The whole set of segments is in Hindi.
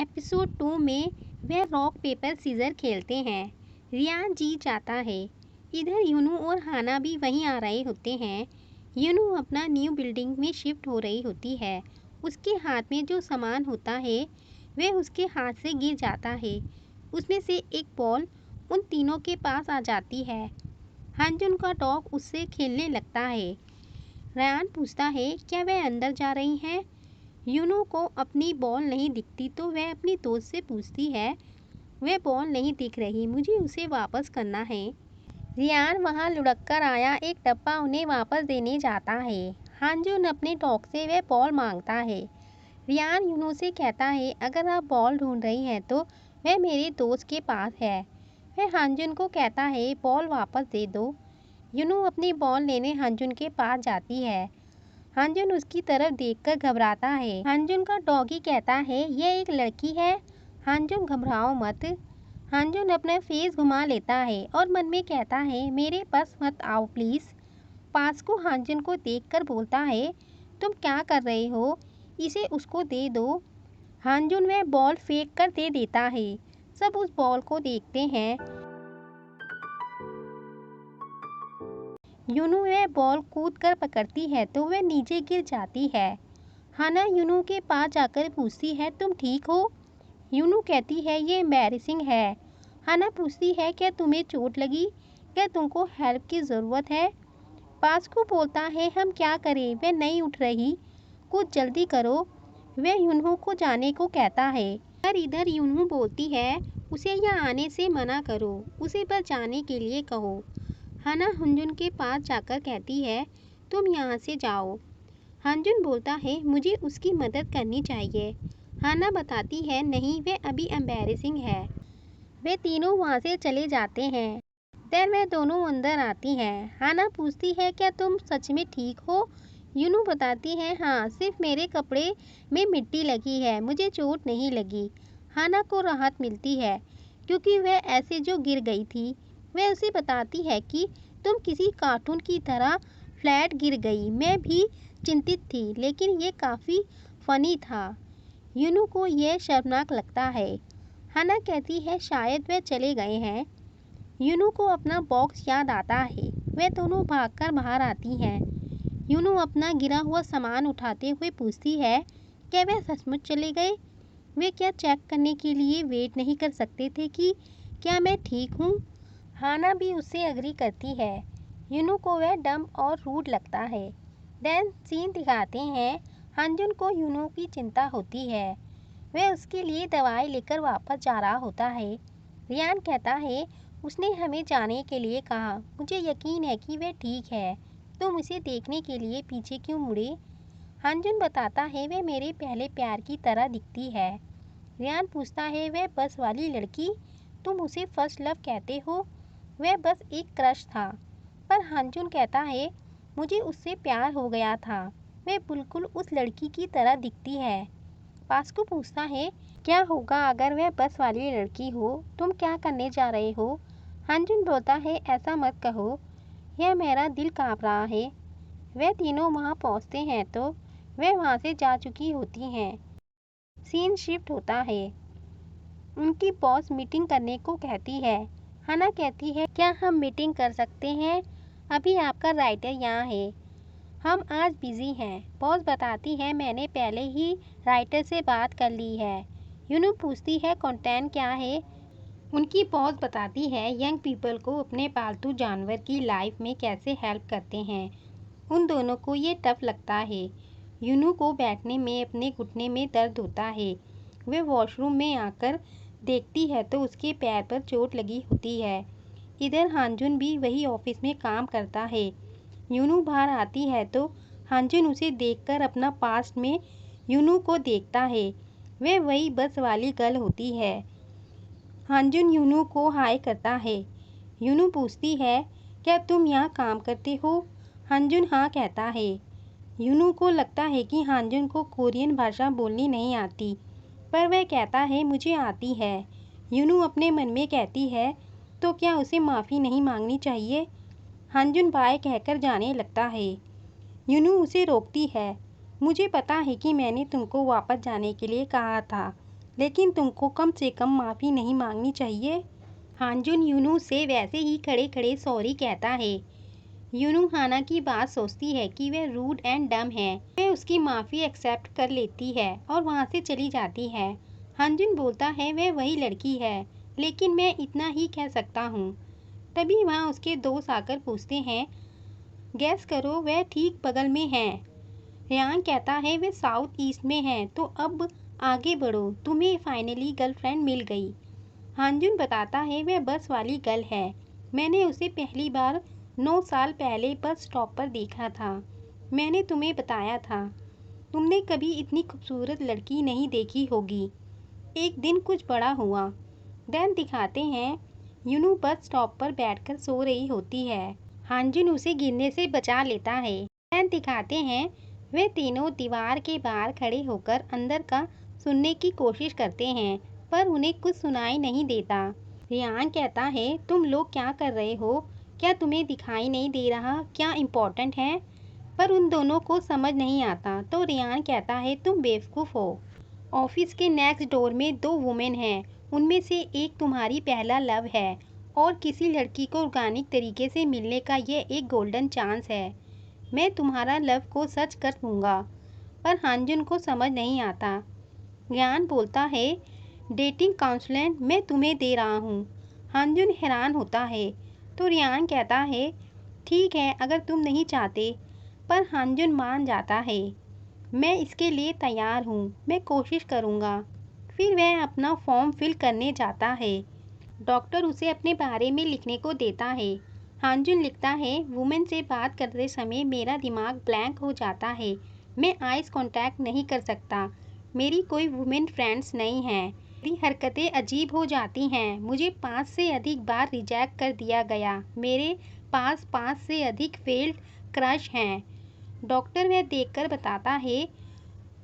एपिसोड 2 में वह रॉक पेपर सीजर खेलते हैं। रियान जीत जाता है। इधर यूनू और हाना भी वहीं आ रहे होते हैं। यूनू अपना न्यू बिल्डिंग में शिफ्ट हो रही होती है। उसके हाथ में जो सामान होता है वह उसके हाथ से गिर जाता है। उसमें से एक बॉल उन तीनों के पास आ जाती है। हानजुन का डॉग उससे खेलने लगता है। रियान पूछता है क्या वह अंदर जा रही है। यूनू को अपनी बॉल नहीं दिखती तो वह अपनी दोस्त से पूछती है वह बॉल नहीं दिख रही, मुझे उसे वापस करना है। रियान वहां लुढ़क कर आया एक डब्बा उन्हें वापस देने जाता है। हानजुन अपने डॉग से वह बॉल मांगता है। रियान यूनू से कहता है अगर आप बॉल ढूंढ रही हैं तो वह मेरे दोस्त के पास है। वह हानजुन को कहता है बॉल वापस दे दो। यूनू अपनी बॉल लेने हानजुन के पास जाती है। हानजुन उसकी तरफ देखकर घबराता है। हानजुन का डॉगी कहता है यह एक लड़की है। हानजुन घबराओ मत। हानजुन अपना फेस घुमा लेता है और मन में कहता है मेरे पास मत आओ प्लीज। पास्को हानजुन को देखकर बोलता है तुम क्या कर रहे हो, इसे उसको दे दो। हानजुन वह बॉल फेंक कर दे देता है। सब उस बॉल को देखते हैं। यूनू वह बॉल कूद कर पकड़ती है तो वह नीचे गिर जाती है। हाना यूनू के पास जाकर पूछती है तुम ठीक हो। यूनू कहती है ये एम्बैरेसिंग है। हाना पूछती है क्या तुम्हें चोट लगी, क्या तुमको हेल्प की ज़रूरत है। पास्को बोलता है हम क्या करें, वह नहीं उठ रही, कुछ जल्दी करो। वह यूनू को जाने को कहता है पर इधर यूनू बोलती है उसे यहाँ आने से मना करो, उसे बस जाने के लिए कहो। हाना हानजुन के पास जाकर कहती है तुम यहाँ से जाओ। हानजुन बोलता है मुझे उसकी मदद करनी चाहिए। हाना बताती है नहीं वह अभी एम्बैरेसिंग है। वे तीनों वहाँ से चले जाते हैं। देर में दोनों अंदर आती हैं। हाना पूछती है क्या तुम सच में ठीक हो। यूनू बताती है हाँ सिर्फ मेरे कपड़े में मिट्टी लगी है, मुझे चोट नहीं लगी। हाना को राहत मिलती है क्योंकि वह ऐसे जो गिर गई थी। वह उसे बताती है कि तुम किसी कार्टून की तरह फ्लैट गिर गई, मैं भी चिंतित थी लेकिन ये काफ़ी फनी था। यूनू को यह शर्मनाक लगता है। हाना कहती है शायद वह चले गए हैं। यूनू को अपना बॉक्स याद आता है। वे दोनों भागकर बाहर आती हैं। यूनू अपना गिरा हुआ सामान उठाते हुए पूछती है क्या वह सचमुच चले गए। वे क्या चेक करने के लिए वेट नहीं कर सकते थे कि क्या मैं ठीक हूँ। हाना भी उससे एग्री करती है। यूनू को वह डम और रूड लगता है। देन सीन दिखाते हैं हानजुन को यूनू की चिंता होती है। वह उसके लिए दवाई लेकर वापस जा रहा होता है। रियान कहता है उसने हमें जाने के लिए कहा, मुझे यकीन है कि वह ठीक है, तुम उसे देखने के लिए पीछे क्यों मुड़े। हानजुन बताता है वह मेरे पहले प्यार की तरह दिखती है। रियान पूछता है वह बस वाली लड़की, तुम उसे फर्स्ट लव कहते हो। वह बस एक क्रश था। पर हानजुन कहता है मुझे उससे प्यार हो गया था, वह बिल्कुल उस लड़की की तरह दिखती है। पास्को पूछता है क्या होगा अगर वह बस वाली लड़की हो, तुम क्या करने जा रहे हो। हानजुन बोलता है ऐसा मत कहो, यह मेरा दिल कांप रहा है। वह तीनों वहां पहुंचते हैं तो वह वहां से जा चुकी होती हैं। सीन शिफ्ट होता है। उनकी बॉस मीटिंग करने को कहती है। हाना कहती है क्या हम मीटिंग कर सकते हैं, अभी आपका राइटर यहाँ है, हम आज बिजी हैं। बॉस बताती है मैंने पहले ही राइटर से बात कर ली है। यूनू पूछती है कंटेंट क्या है। उनकी बॉस बताती है यंग पीपल को अपने पालतू जानवर की लाइफ में कैसे हेल्प करते हैं। उन दोनों को ये टफ लगता है। यूनू को बैठने में अपने घुटने में दर्द होता है। वह वॉशरूम में आकर देखती है तो उसके पैर पर चोट लगी होती है। इधर हानजुन भी वही ऑफिस में काम करता है। यूनू बाहर आती है तो हानजुन उसे देखकर अपना पास्ट में यूनू को देखता है। वह वही बस वाली गर्ल होती है। हानजुन यूनू को हाय करता है। यूनू पूछती है क्या तुम यहाँ काम करते हो। हानजुन हाँ कहता है। यूनू को लगता है कि हानजुन को कोरियन भाषा बोलनी नहीं आती, पर वह कहता है मुझे आती है। यूनू अपने मन में कहती है तो क्या उसे माफ़ी नहीं मांगनी चाहिए। हानजुन बाय कहकर जाने लगता है। यूनू उसे रोकती है। मुझे पता है कि मैंने तुमको वापस जाने के लिए कहा था, लेकिन तुमको कम से कम माफ़ी नहीं मांगनी चाहिए। हानजुन यूनू से वैसे ही खड़े खड़े सॉरी कहता है। यूनू हाना की बात सोचती है कि वह रूड एंड डम है। वह उसकी माफ़ी एक्सेप्ट कर लेती है और वहाँ से चली जाती है। हानजुन बोलता है वह वही लड़की है, लेकिन मैं इतना ही कह सकता हूँ। तभी वहाँ उसके दोस्त आकर पूछते हैं, गैस करो वह ठीक बगल में है। रियान कहता है वे साउथ ईस्ट में है, तो अब आगे बढ़ो, तुम्हें फाइनली गर्लफ्रेंड मिल गई। हानजुन बताता है वह बस वाली गर्ल है, मैंने उसे पहली बार 9 साल पहले बस स्टॉप पर देखा था। मैंने तुम्हें बताया था, तुमने कभी इतनी खूबसूरत लड़की नहीं देखी होगी। एक दिन कुछ बड़ा हुआ। देन दिखाते हैं यूनू बस स्टॉप पर बैठकर सो रही होती है। हानजुन उसे गिरने से बचा लेता है। देन दिखाते हैं वे तीनों दीवार के बाहर खड़े होकर अंदर का सुनने की कोशिश करते हैं, पर उन्हें कुछ सुनाई नहीं देता। रियान कहता है तुम लोग क्या कर रहे हो, क्या तुम्हें दिखाई नहीं दे रहा क्या इम्पोर्टेंट है? पर उन दोनों को समझ नहीं आता, तो रियान कहता है तुम बेवकूफ़ हो। ऑफिस के नेक्स्ट डोर में 2 वुमेन हैं, उनमें से एक तुम्हारी पहला लव है और किसी लड़की को ऑर्गेनिक तरीके से मिलने का ये एक गोल्डन चांस है। मैं तुम्हारा लव को सच कर दूंगा। पर हानजुन को समझ नहीं आता। रियान बोलता है डेटिंग काउंसलर मैं तुम्हें दे रहा हूँ। हानजुन हैरान होता है, तो रियान कहता है ठीक है अगर तुम नहीं चाहते। पर हानजुन मान जाता है, मैं इसके लिए तैयार हूँ, मैं कोशिश करूँगा। फिर वह अपना फॉर्म फिल करने जाता है। डॉक्टर उसे अपने बारे में लिखने को देता है। हानजुन लिखता है वुमेन से बात करते समय मेरा दिमाग ब्लैंक हो जाता है, मैं आइस कांटेक्ट नहीं कर सकता, मेरी कोई वुमेन फ्रेंड्स नहीं हैं, मेरी हरकतें अजीब हो जाती हैं, मुझे 5 से अधिक बार रिजेक्ट कर दिया गया, मेरे पास 5 से अधिक फेल्ड क्रश हैं। डॉक्टर वह देखकर बताता है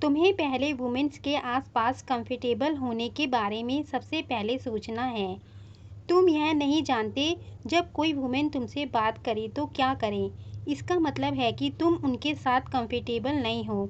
तुम्हें पहले वुमेन्स के आसपास कंफर्टेबल होने के बारे में सबसे पहले सोचना है। तुम यह नहीं जानते जब कोई वुमेन तुमसे बात करे तो क्या करें, इसका मतलब है कि तुम उनके साथ कंफर्टेबल नहीं हो।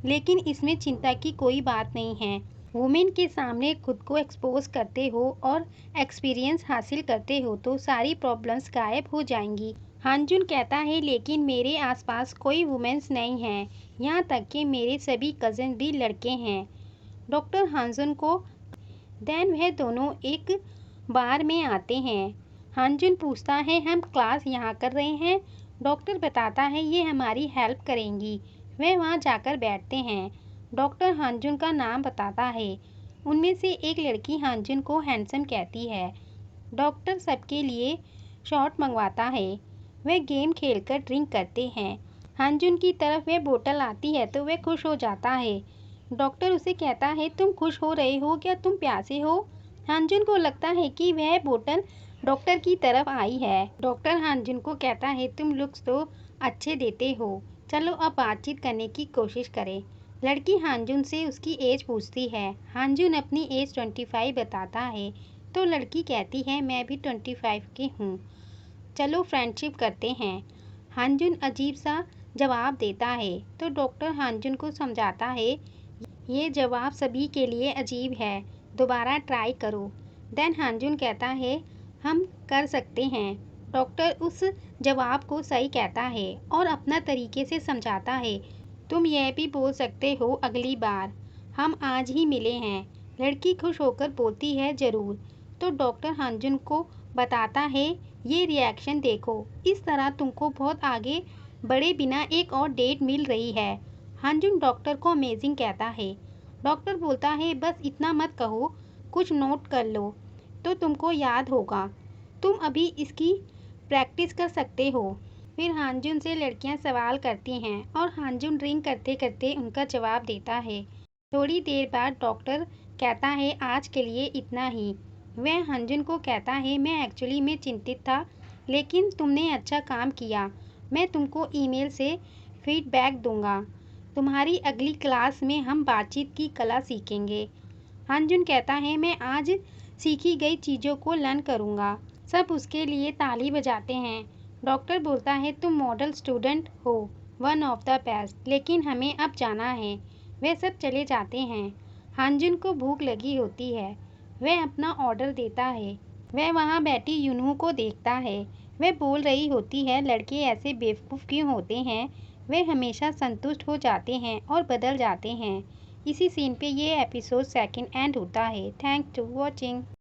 लेकिन इसमें चिंता की कोई बात नहीं है, वुमेन के सामने खुद को एक्सपोज करते हो और एक्सपीरियंस हासिल करते हो तो सारी प्रॉब्लम्स गायब हो जाएंगी। हानजुन कहता है लेकिन मेरे आसपास कोई वुमेन्स नहीं हैं, यहाँ तक कि मेरे सभी कज़न भी लड़के हैं। डॉक्टर हानजुन को देन वह दोनों एक बार में आते हैं। हानजुन पूछता है हम क्लास यहाँ कर रहे हैं। डॉक्टर बताता है ये हमारी हेल्प करेंगी। वे वहाँ जाकर बैठते हैं। डॉक्टर हानजुन का नाम बताता है। उनमें से एक लड़की हानजुन को हैंडसम कहती है। डॉक्टर सबके लिए शॉट मंगवाता है। वे गेम खेलकर ड्रिंक करते हैं। हानजुन की तरफ वह बोतल आती है तो वह खुश हो जाता है। डॉक्टर उसे कहता है तुम खुश हो रहे हो, क्या तुम प्यासे हो? हानजुन को लगता है कि वह बोतल डॉक्टर की तरफ आई है। डॉक्टर हानजुन को कहता है तुम लुक्स तो अच्छे देते हो, चलो अब बातचीत करने की कोशिश करें। लड़की हानजुन से उसकी एज पूछती है। हानजुन अपनी एज 25 बताता है, तो लड़की कहती है मैं भी 25 की हूँ, चलो फ्रेंडशिप करते हैं। हानजुन अजीब सा जवाब देता है, तो डॉक्टर हानजुन को समझाता है ये जवाब सभी के लिए अजीब है, दोबारा ट्राई करो। देन हानजुन कहता है हम कर सकते हैं। डॉक्टर उस जवाब को सही कहता है और अपना तरीके से समझाता है, तुम यह भी बोल सकते हो अगली बार, हम आज ही मिले हैं। लड़की खुश होकर बोलती है ज़रूर। तो डॉक्टर हानजुन को बताता है ये रिएक्शन देखो, इस तरह तुमको बहुत आगे बढ़े बिना एक और डेट मिल रही है। हानजुन डॉक्टर को अमेजिंग कहता है। डॉक्टर बोलता है बस इतना मत कहो, कुछ नोट कर लो तो तुमको याद होगा, तुम अभी इसकी प्रैक्टिस कर सकते हो। फिर हानजुन से लड़कियां सवाल करती हैं और हानजुन ड्रिंक करते करते उनका जवाब देता है। थोड़ी देर बाद डॉक्टर कहता है आज के लिए इतना ही। वह हानजुन को कहता है मैं एक्चुअली में चिंतित था, लेकिन तुमने अच्छा काम किया, मैं तुमको ईमेल से फीडबैक दूंगा। तुम्हारी अगली क्लास में हम बातचीत की कला सीखेंगे। हानजुन कहता है मैं आज सीखी गई चीज़ों को लर्न करूँगा। सब उसके लिए ताली बजाते हैं। डॉक्टर बोलता है तुम मॉडल स्टूडेंट हो, वन ऑफ द बेस्ट, लेकिन हमें अब जाना है। वे सब चले जाते हैं। हानजुन को भूख लगी होती है। वह अपना ऑर्डर देता है। वह वहाँ बैठी यूनू को देखता है। वह बोल रही होती है, लड़के ऐसे बेवकूफ़ क्यों होते हैं? वे हमेशा संतुष्ट हो जाते हैं और बदल जाते हैं। इसी सीन पे ये एपिसोड सेकंड एंड होता है। Thanks to watching.